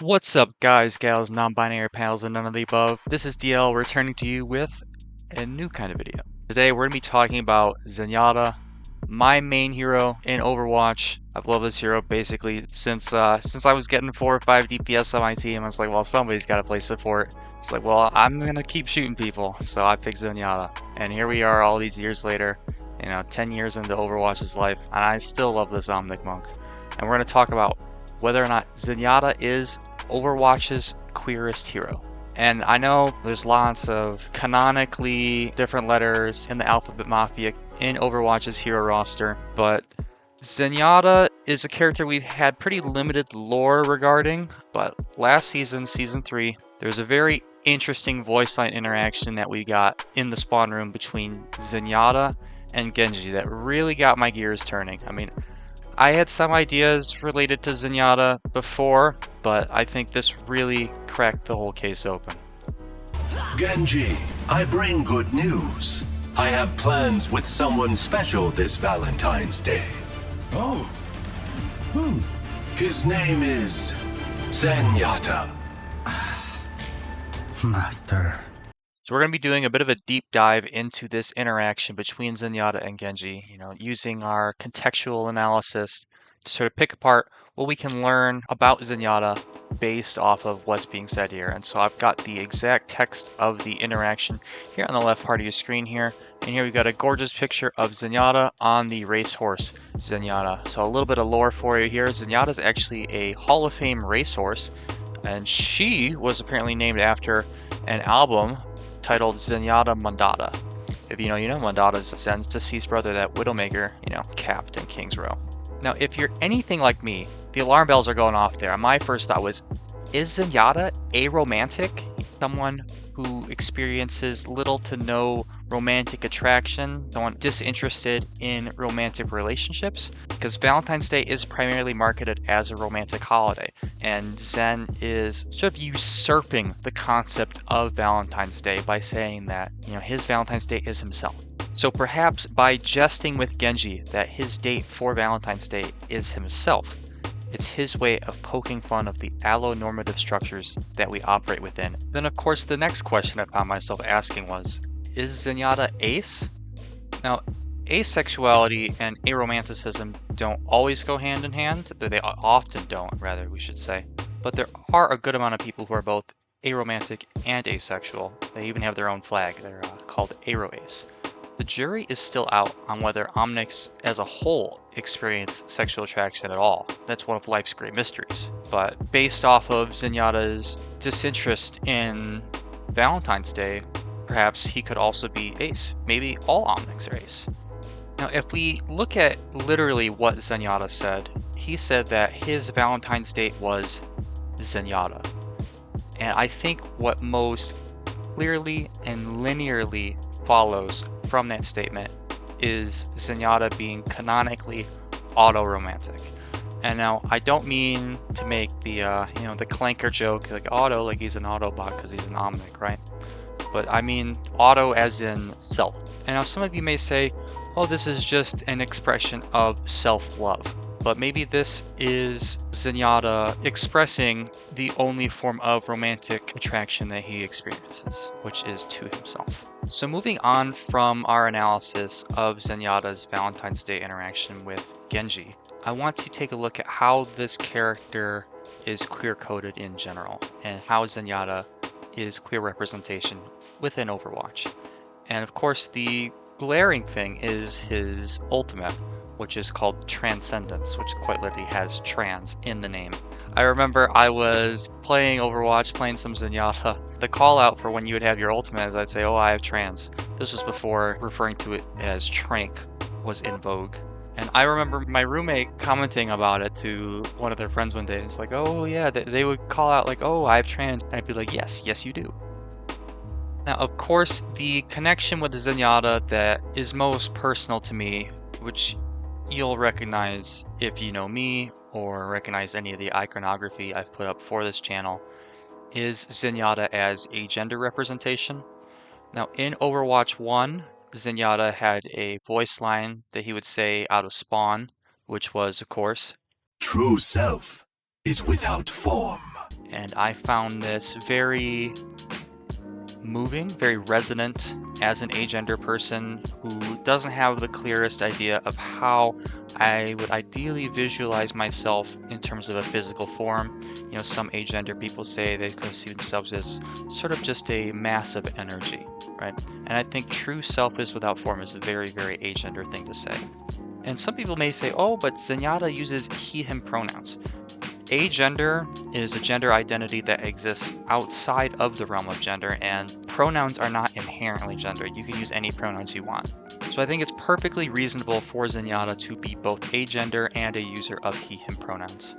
What's up, guys, gals, non-binary pals, and none of the above? This is DL returning to you with a new kind of video. Today we're going to be talking about Zenyatta, my main hero in Overwatch. I've loved this hero basically since I was getting 4 or 5 DPS on my team. I was like, well, somebody's got to play support. It's like, well, I'm going to keep shooting people, so I picked Zenyatta. And here we are all these years later, 10 years into Overwatch's life, and I still love this Omnic Monk. And we're going to talk about whether or not Zenyatta is Overwatch's queerest hero. And I know there's lots of canonically different letters in the Alphabet Mafia in Overwatch's hero roster, but Zenyatta is a character we've had pretty limited lore regarding, but last season, Season 3, there's a very interesting voice line interaction that we got in the spawn room between Zenyatta and Genji that really got my gears turning. I mean, I had some ideas related to Zenyatta before, but I think this really cracked the whole case open. Genji, I bring good news. I have plans with someone special this Valentine's Day. Oh. Who? His name is Zenyatta. Master. So we're going to be doing a bit of a deep dive into this interaction between Zenyatta and Genji, using our contextual analysis to sort of pick apart what we can learn about Zenyatta based off of what's being said here. And so I've got the exact text of the interaction here on the left part of your screen here. And here we've got a gorgeous picture of Zenyatta on the racehorse Zenyatta. So a little bit of lore for you here. Zenyatta is actually a Hall of Fame racehorse, and she was apparently named after an album titled Zenyatta Mandata. If you know, Mandata's Zen's deceased brother, that Widowmaker, capped in King's Row. Now, if you're anything like me, the alarm bells are going off there. My first thought was, is Zenyatta aromantic? Someone who experiences little to no romantic attraction, someone disinterested in romantic relationships? Because Valentine's Day is primarily marketed as a romantic holiday, and Zen is sort of usurping the concept of Valentine's Day by saying that, his Valentine's Day is himself. So perhaps by jesting with Genji that his date for Valentine's Day is himself, it's his way of poking fun of the allonormative structures that we operate within. Then of course the next question I found myself asking was, is Zenyatta ace? Now, asexuality and aromanticism don't always go hand in hand. They often don't, rather, we should say. But there are a good amount of people who are both aromantic and asexual. They even have their own flag. They're called aroace. The jury is still out on whether Omnics as a whole experience sexual attraction at all. That's one of life's great mysteries. But based off of Zenyatta's disinterest in Valentine's Day, perhaps he could also be ace. Maybe all Omnics are ace. Now, if we look at literally what Zenyatta said, he said that his Valentine's date was Zenyatta. And I think what most clearly and linearly follows from that statement is Zenyatta being canonically auto-romantic. And now, I don't mean to make the the clanker joke, like auto, like he's an Autobot because he's an Omnic, right? But I mean auto as in self. And now some of you may say, oh, this is just an expression of self-love. But maybe this is Zenyatta expressing the only form of romantic attraction that he experiences, which is to himself. So moving on from our analysis of Zenyatta's Valentine's Day interaction with Genji, I want to take a look at how this character is queer-coded in general, and how Zenyatta is queer representation within Overwatch. And of course, the glaring thing is his ultimate, which is called Transcendence, which quite literally has trans in the name. I remember I was playing Overwatch, playing some Zenyatta. The call out for when you would have your ultimate is I'd say, oh, I have trans. This was before referring to it as trank was in vogue. And I remember my roommate commenting about it to one of their friends one day. It's like, oh yeah, they would call out like, oh, I have trans. And I'd be like, yes, you do. Now, of course, the connection with the Zenyatta that is most personal to me, which you'll recognize if you know me or recognize any of the iconography I've put up for this channel, is Zenyatta as a gender representation. Now, in Overwatch 1, Zenyatta had a voice line that he would say out of Spawn, which was, of course, True self is without form. And I found this very moving, very resonant as an agender person who doesn't have the clearest idea of how I would ideally visualize myself in terms of a physical form. You know, some agender people say they could see themselves as sort of just a mass of energy, right? And I think true self is without form is a very, very agender thing to say. And some people may say, oh, but Zenyatta uses he, him pronouns. Agender is a gender identity that exists outside of the realm of gender, and pronouns are not inherently gender. You can use any pronouns you want. So I think it's perfectly reasonable for Zenyatta to be both agender and a user of he, him pronouns.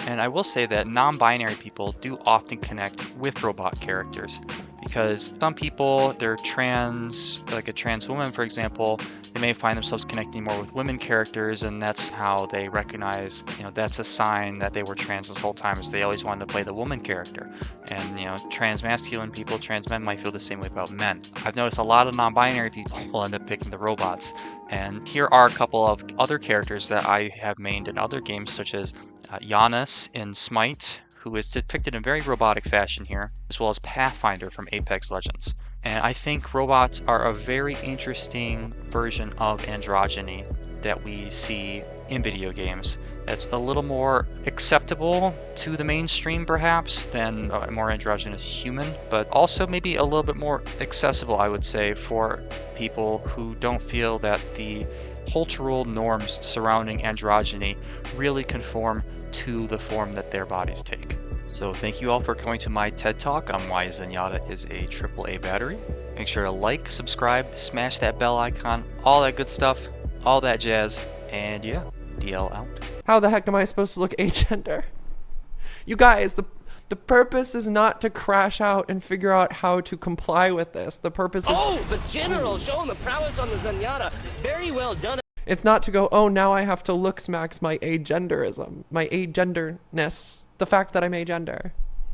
And I will say that non-binary people do often connect with robot characters, because some people, they're trans, like a trans woman, for example, they may find themselves connecting more with women characters, and that's how they recognize, you know, that's a sign that they were trans this whole time, is they always wanted to play the woman character. And, you know, trans masculine people, trans men might feel the same way about men. I've noticed a lot of non-binary people will end up picking the robots. And here are a couple of other characters that I have mained in other games, such as Giannis in Smite, who is depicted in very robotic fashion here, as well as Pathfinder from Apex Legends. And I think robots are a very interesting version of androgyny that we see in video games. That's a little more acceptable to the mainstream, perhaps, than a more androgynous human, but also maybe a little bit more accessible, I would say, for people who don't feel that the cultural norms surrounding androgyny really conform to the form that their bodies take. So thank you all for coming to my TED Talk on why Zenyatta is a AAA battery. Make sure to like, subscribe, smash that bell icon, all that good stuff, all that jazz, and yeah, DL out. How the heck am I supposed to look agender? You guys, the purpose is not to crash out and figure out how to comply with this. The purpose is... Oh, the general showing the prowess on the Zenyatta. Very well done. It's not to go, oh, now I have to looksmax my agenderism, my agenderness, the fact that I'm agender.